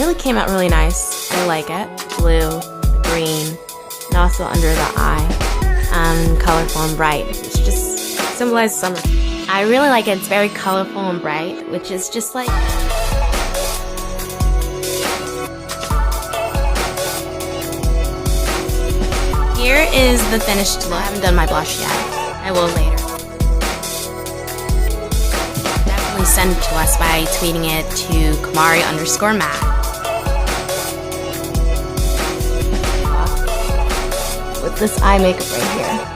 really came out really nice. I like it. Blue, green, and also under the eye. Colorful and bright, which just symbolizes summer. I really like it. It's very colorful and bright, which is just like... Here is the finished look. I haven't done my blush yet. I will later. Definitely send it to us by tweeting it to Kamari_Matt. With this eye makeup right here.